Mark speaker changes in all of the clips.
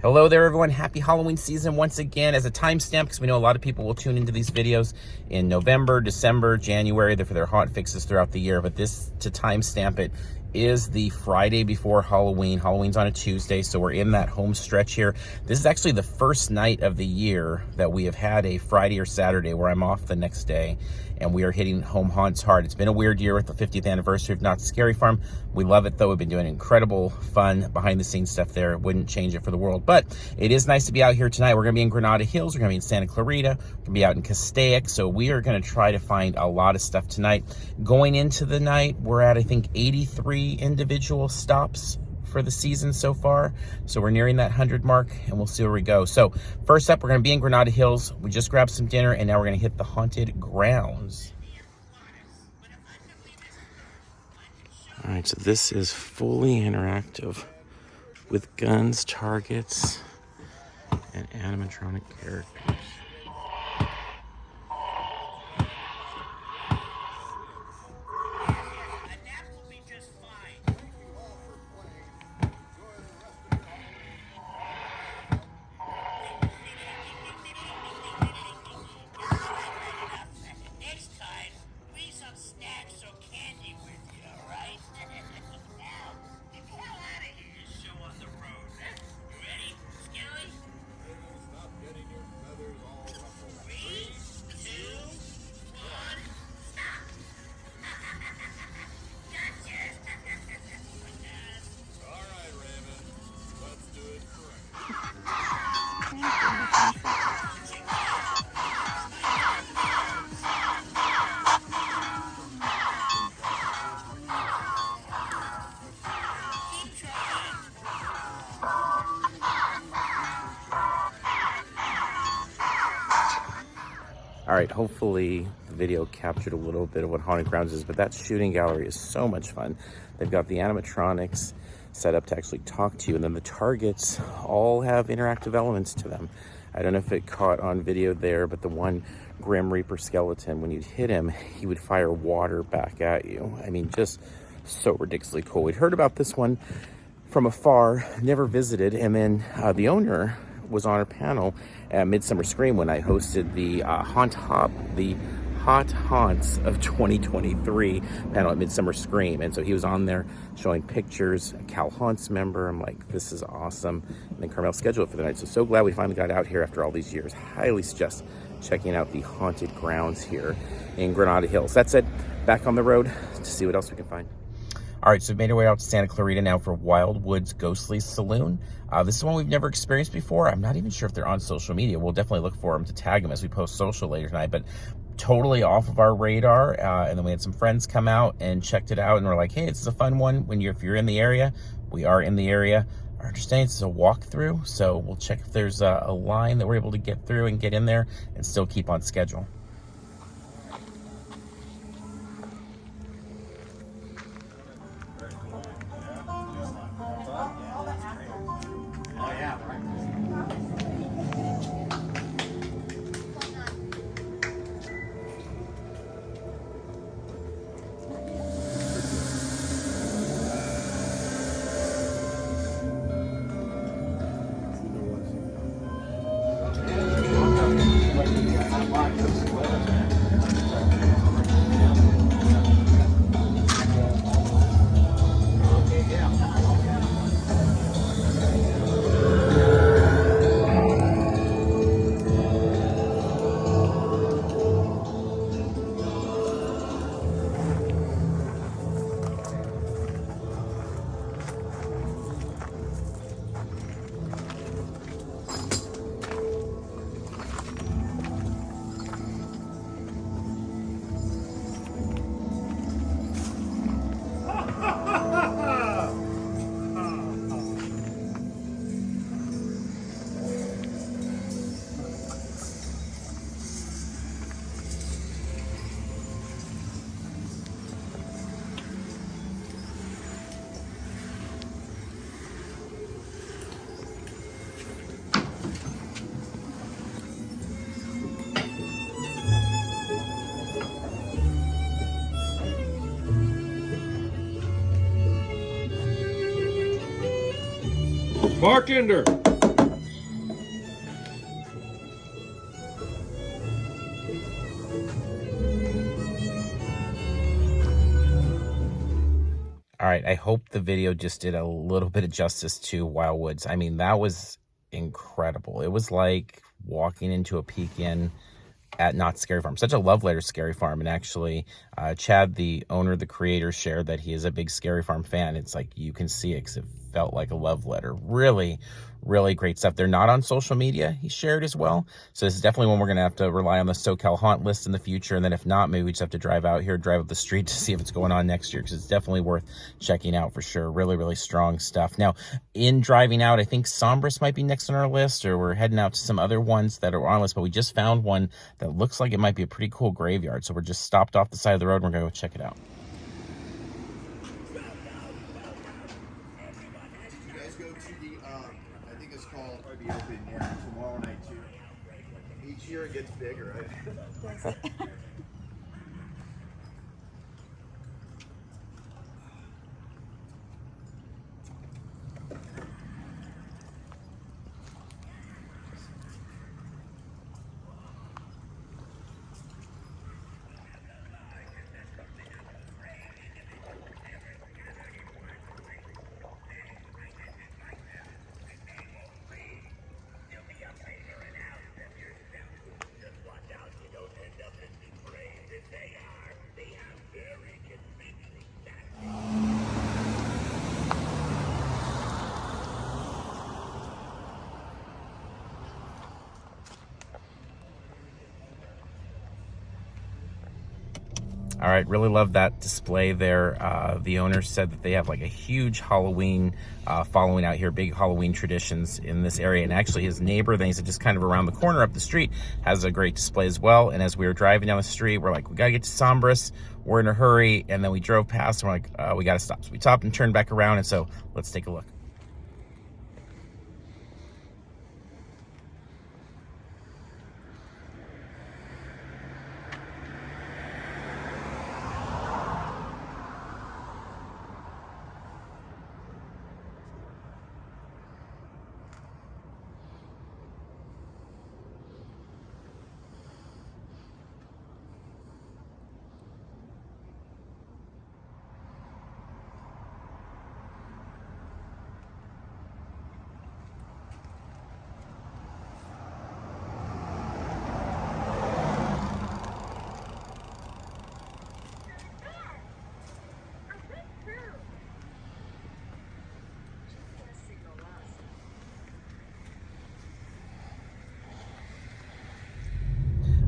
Speaker 1: Hello there, everyone. Happy Halloween season once again. As a timestamp, because we know a lot of people will tune into these videos in November, December, January for their haunt fixes throughout the year. But this, to timestamp it, is the Friday before Halloween. Halloween's on a Tuesday, so we're in that home stretch here. This is actually the first night of the year that we have had a Friday or Saturday where I'm off the next day, and we are hitting home haunts hard. It's been a weird year with the 50th anniversary of Knott's Scary Farm. We love it, though. We've been doing incredible, fun, behind-the-scenes stuff there. Wouldn't change it for the world. But it is nice to be out here tonight. We're going to be in Granada Hills. We're going to be in Santa Clarita. We're going to be out in Castaic. So we are going to try to find a lot of stuff tonight. Going into the night, we're at, I think, 83 individual stops for the season so far. So we're nearing that 100 mark, and we'll see where we go. So first up, we're going to be in Granada Hills. We just grabbed some dinner, and now we're going to hit the haunted grounds. All right, so this is fully interactive with guns, targets, and animatronic characters. All right, hopefully the video captured a little bit of what Haunted Grounds is, but that shooting gallery is so much fun. They've got the animatronics set up to actually talk to you, and then the targets all have interactive elements to them. I don't know if it caught on video there, but the one Grim Reaper skeleton, when you'd hit him, he would fire water back at you. I mean, just so ridiculously cool. We'd heard about this one from afar, never visited, and then the owner was on a panel at Midsummer Scream when I hosted the Hot Haunts of 2023 panel at Midsummer Scream. And so he was on there showing pictures, a Cal Haunts member. I'm like, this is awesome. And then Carmel scheduled it for the night. So glad we finally got out here after all these years. Highly suggest checking out the haunted grounds here in Granada Hills. That said, back on the road to see what else we can find. All right, so we've made our way out to Santa Clarita now for Wildwood's Ghostly Saloon. This is one we've never experienced before. I'm not even sure if they're on social media. We'll definitely look for them to tag them as we post social later tonight, but totally off of our radar. And then we had some friends come out and checked it out, and we're like, hey, it's a fun one. If you're in the area, we are in the area. Our understanding is a walkthrough, so we'll check if there's a line that we're able to get through and get in there and still keep on schedule.
Speaker 2: Bartender,
Speaker 1: right, I hope the video just did a little bit of justice to Wildwoods. I mean, that was incredible. It was like walking into a Peek Inn at Not Scary Farm. Such a love letter to Scary Farm. And actually, Chad, the owner, the creator, shared that he is a big Scary Farm fan. It's like you can see it because it felt like a love letter. Really, really great stuff. They're not on social media, he shared as well. So this is definitely one we're going to have to rely on the SoCal Haunt list in the future. And then if not, maybe we just have to drive out here, drive up the street to see if it's going on next year, because it's definitely worth checking out for sure. Really, really strong stuff. Now, in driving out, I think Sombras might be next on our list, or we're heading out to some other ones that are on our list, but we just found one that looks like it might be a pretty cool graveyard. So we're just stopped off the side of the road and we're going to go check it out.
Speaker 2: Go to the, I think it's called the Open, yeah, tomorrow night too. Each year it gets bigger, right? Does it?
Speaker 1: All right, really love that display there. The owner said that they have like a huge Halloween following out here, big Halloween traditions in this area. And actually his neighbor, then he said just kind of around the corner up the street, has a great display as well. And as we were driving down the street, we're like, we gotta get to Sombras. We're in a hurry. And then we drove past and we're like, we gotta stop. So we stopped and turned back around. And so let's take a look.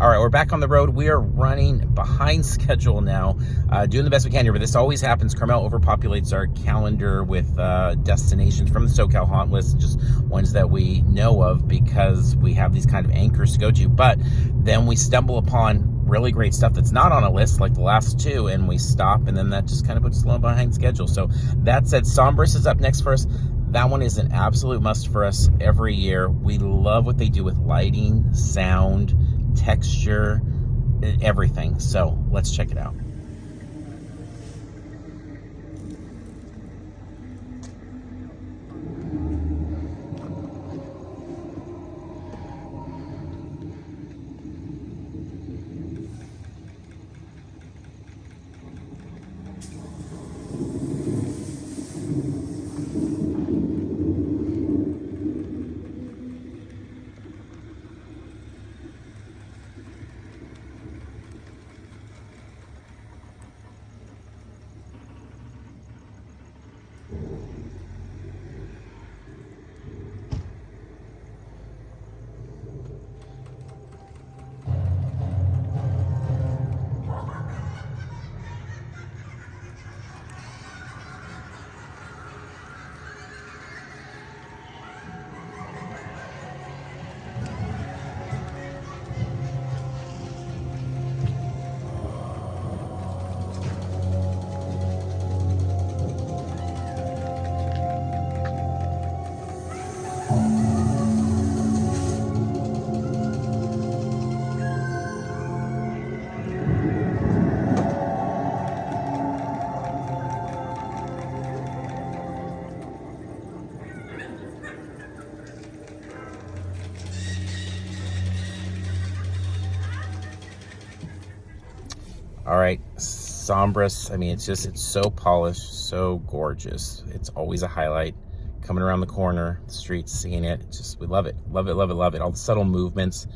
Speaker 1: All right, we're back on the road. We are running behind schedule now, doing the best we can here, but this always happens. Carmel overpopulates our calendar with destinations from the SoCal Haunt list, just ones that we know of because we have these kind of anchors to go to. But then we stumble upon really great stuff that's not on a list, like the last two, and we stop, and then that just kind of puts us a little behind schedule. So that said, Sombras is up next for us. That one is an absolute must for us every year. We love what they do with lighting, sound, texture, everything. So let's check it out. All right, Sombras. I mean, it's so polished, so gorgeous. It's always a highlight. Coming around the corner, the streets, seeing it. We love it. Love it, love it, love it. All the subtle movements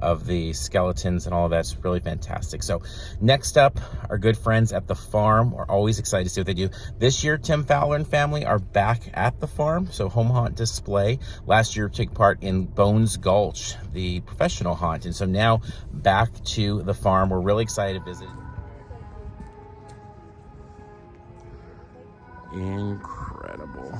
Speaker 1: of the skeletons and all of that's really fantastic. So next up, our good friends at the farm. We're always excited to see what they do. This year, Tim Fowler and family are back at the farm, so home haunt display. Last year, took part in Bones Gulch, the professional haunt, and so now back to the farm. We're really excited to visit. Incredible.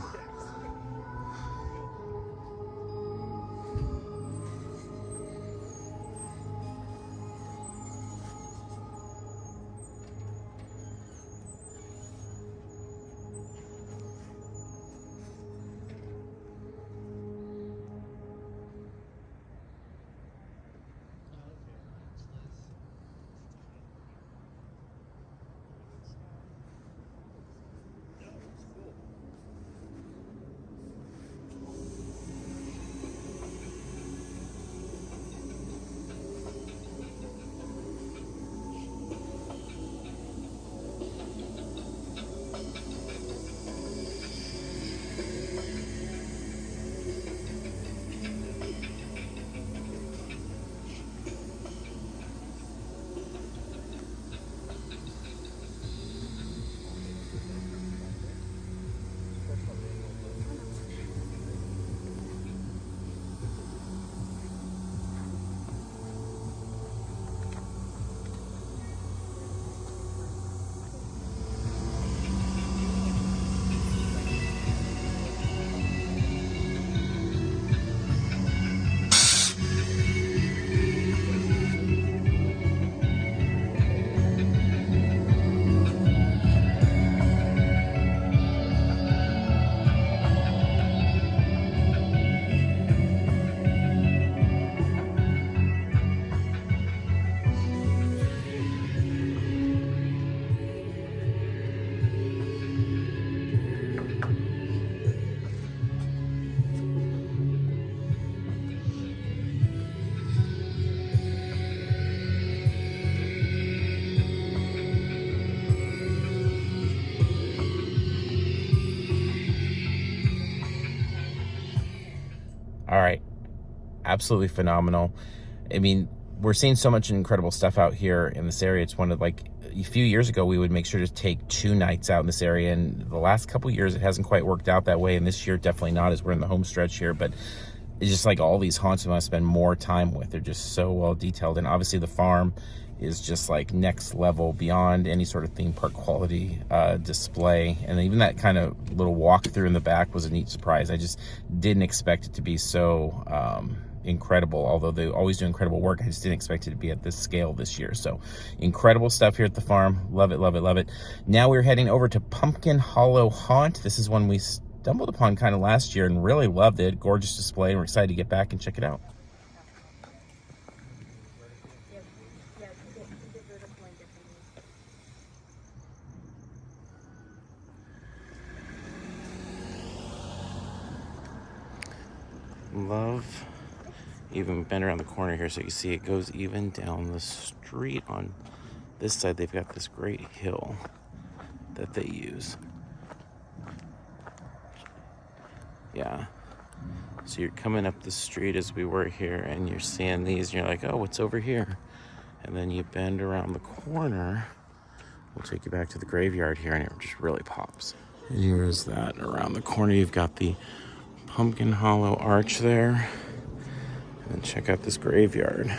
Speaker 1: All right, absolutely phenomenal. I mean, we're seeing so much incredible stuff out here in this area. It's one of, like, a few years ago, we would make sure to take 2 nights out in this area, and the last couple years, it hasn't quite worked out that way, and this year, definitely not, as we're in the home stretch here, but it's just like all these haunts we want to spend more time with. They're just so well detailed, and obviously the farm is just like next level, beyond any sort of theme park quality display. And even that kind of little walkthrough in the back was a neat surprise. I just didn't expect it to be so incredible, although they always do incredible work. I just didn't expect it to be at this scale this year. So incredible stuff here at the farm. Love it, love it, love it. Now we're heading over to Pumpkin Hollow Haunt. This is one we stumbled upon kind of last year and really loved it. Gorgeous display, and we're excited to get back and check it out. Love, even bend around the corner here so you can see it goes even down the street. On this side, they've got this great hill that they use. Yeah. So you're coming up the street as we were here, and you're seeing these, and you're like, oh, what's over here? And then you bend around the corner. We'll take you back to the graveyard here, and it just really pops. And here's that. Around the corner, you've got the Pumpkin Hollow arch there. And check out this graveyard.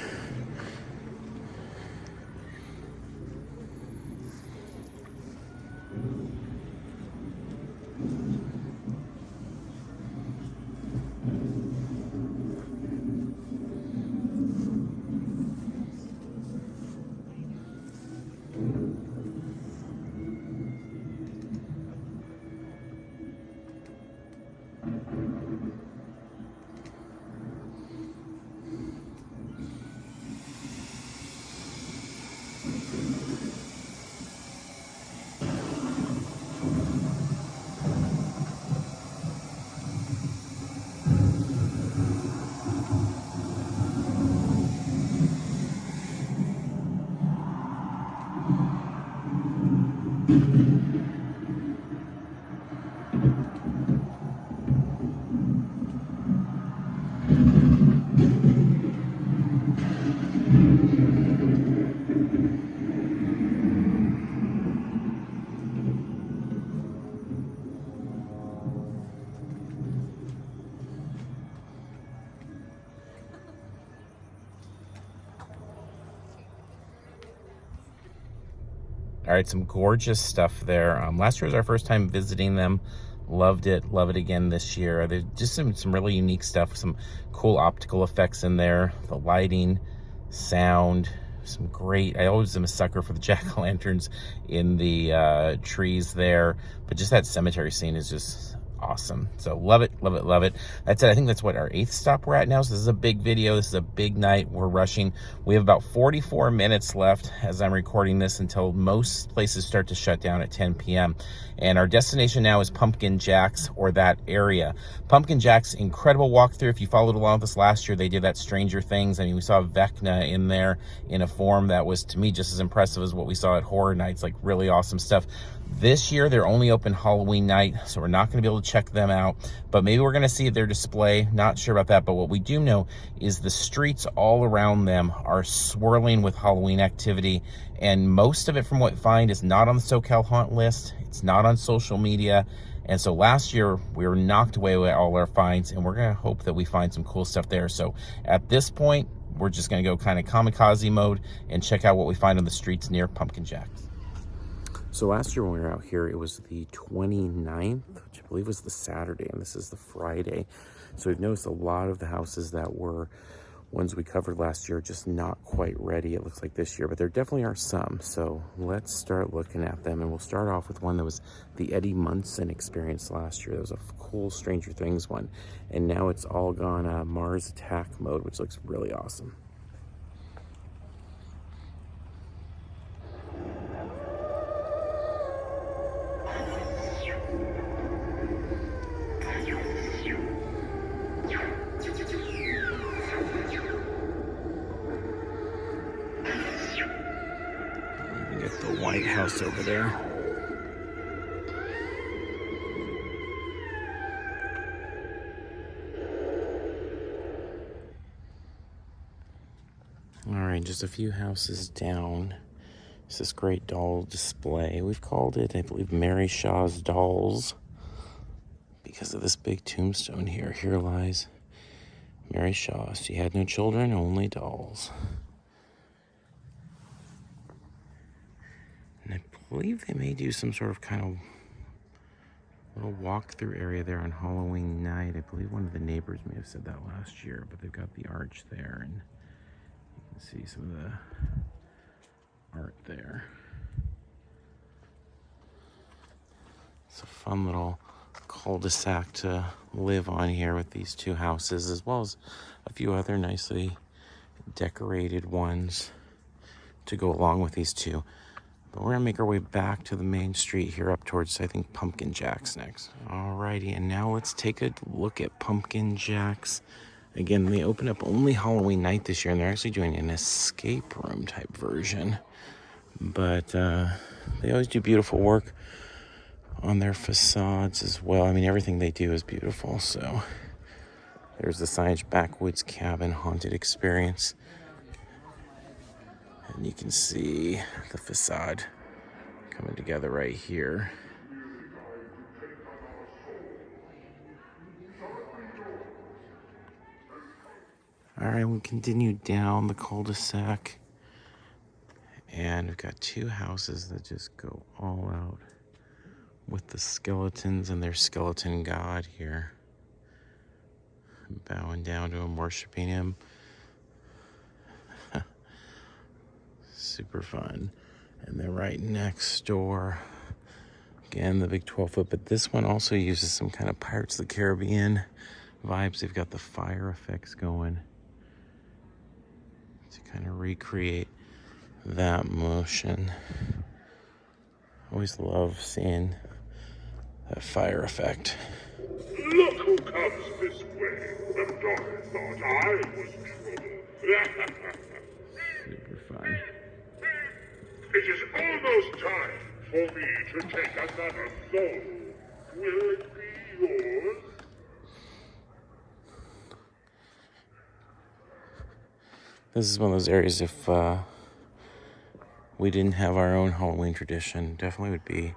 Speaker 1: All right, some gorgeous stuff there. Last year was our first time visiting them. Loved it. Love it again this year. There's just some really unique stuff. Some cool optical effects in there. The lighting, sound, some great. I always am a sucker for the jack-o'-lanterns in the trees there. But just that cemetery scene is just awesome. So love it, love it, love it. That's it. I think that's what our 8th stop we're at now. So this is a big video. This is a big night. We're rushing. We have about 44 minutes left as I'm recording this until most places start to shut down at 10 p.m. And our destination now is Pumpkin Jacks, or that area. Pumpkin Jacks, incredible walkthrough. If you followed along with us last year, they did that Stranger Things. I mean, we saw Vecna in there in a form that was, to me, just as impressive as what we saw at Horror Nights. Like, really awesome stuff. This year, they're only open Halloween night, so we're not going to be able to check them out. But maybe we're going to see their display. Not sure about that. But what we do know is the streets all around them are swirling with Halloween activity. And most of it, from what I find, is not on the SoCal Haunt list. It's not on social media. And so last year, we were knocked away with all our finds. And we're going to hope that we find some cool stuff there. So at this point, we're just going to go kind of kamikaze mode and check out what we find on the streets near Pumpkin Jacks. So last year when we were out here, it was the 29th, which I believe was the Saturday, and this is the Friday. So we've noticed a lot of the houses that were ones we covered last year just not quite ready, it looks like, this year. But there definitely are some. So let's start looking at them. And we'll start off with one that was the Eddie Munson experience last year. That was a cool Stranger Things one. And now it's all gone Mars Attack mode, which looks really awesome. The White House over there. All right, just a few houses down. It's this great doll display. We've called it, I believe, Mary Shaw's Dolls because of this big tombstone here. Here lies Mary Shaw. She had no children, only dolls. And I believe they may do some sort of kind of little walk-through area there on Halloween night. I believe one of the neighbors may have said that last year, but they've got the arch there, and you can see some of the art there. It's a fun little cul-de-sac to live on here with these two houses, as well as a few other nicely decorated ones to go along with these two. But we're gonna make our way back to the main street here up towards, I think, Pumpkin Jacks next. Alrighty, and now let's take a look at Pumpkin Jacks. Again, they open up only Halloween night this year, and they're actually doing an escape room type version. But they always do beautiful work on their facades as well. I mean, everything they do is beautiful. So there's the signage, Backwoods Cabin Haunted Experience. And you can see the facade coming together right here. All right, we continue down the cul-de-sac. And we've got two houses that just go all out with the skeletons and their skeleton god here. Bowing down to him, worshiping him. Super fun. And then right next door, again, the big 12-foot, but this one also uses some kind of Pirates of the Caribbean vibes. They've got the fire effects going to kind of recreate that motion. Always love seeing that fire effect.
Speaker 3: Look who comes this way. The daughter thought I was trouble.
Speaker 1: Super fun.
Speaker 3: It is almost time for me to take another soul. Will it be yours?
Speaker 1: This is one of those areas, if we didn't have our own Halloween tradition, definitely would be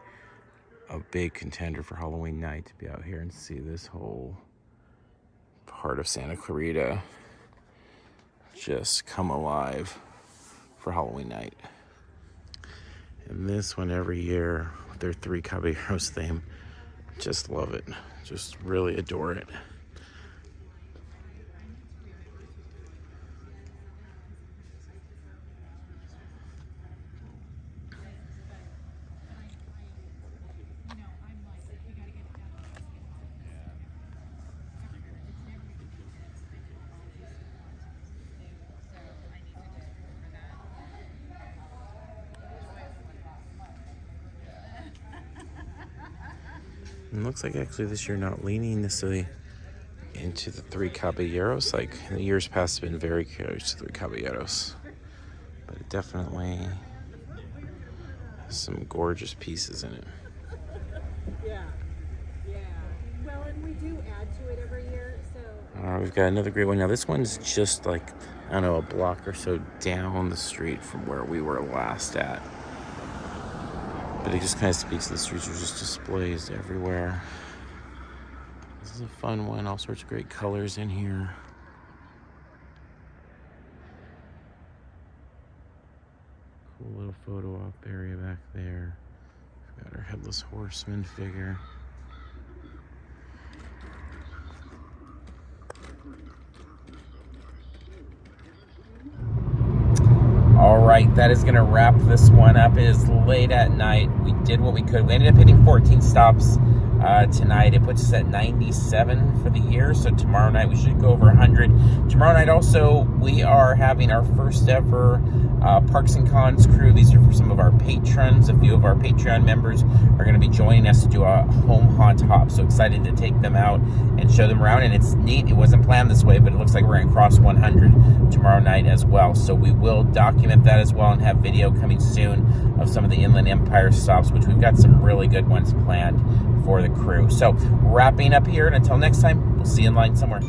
Speaker 1: a big contender for Halloween night to be out here and see this whole part of Santa Clarita just come alive for Halloween night. And this one every year with their 3 Caballeros theme, just love it. Just really adore it. And looks like actually this year not leaning necessarily into the 3 Caballeros. Like in the years past, been very close to 3 Caballeros. But it definitely has some gorgeous pieces in it.
Speaker 4: Yeah. Well, and we do add to it every year, so.
Speaker 1: We've got another great one. Now this one's just like, I don't know, a block or so down the street from where we were last at. But it just kind of speaks to the streets. There's just displays everywhere. This is a fun one. All sorts of great colors in here. Cool little photo op area back there. We've got our Headless Horseman figure. All right, that is going to wrap this one up. It is late at night. We did what we could. We ended up hitting 14 stops tonight. It puts us at 97 for the year. So tomorrow night we should go over 100. Tomorrow night also we are having our first ever Parks and Cons crew. These are for some of our patrons. A few of our Patreon members are going to be joining us to do a home haunt hop. So excited to take them out and show them around. And it's neat. It wasn't planned this way, but it looks like we're going to cross 100 tomorrow night as well. So we will document that as well and have video coming soon of some of the Inland Empire stops, which we've got some really good ones planned for the crew. So wrapping up here, and until next time, we'll see you in line somewhere.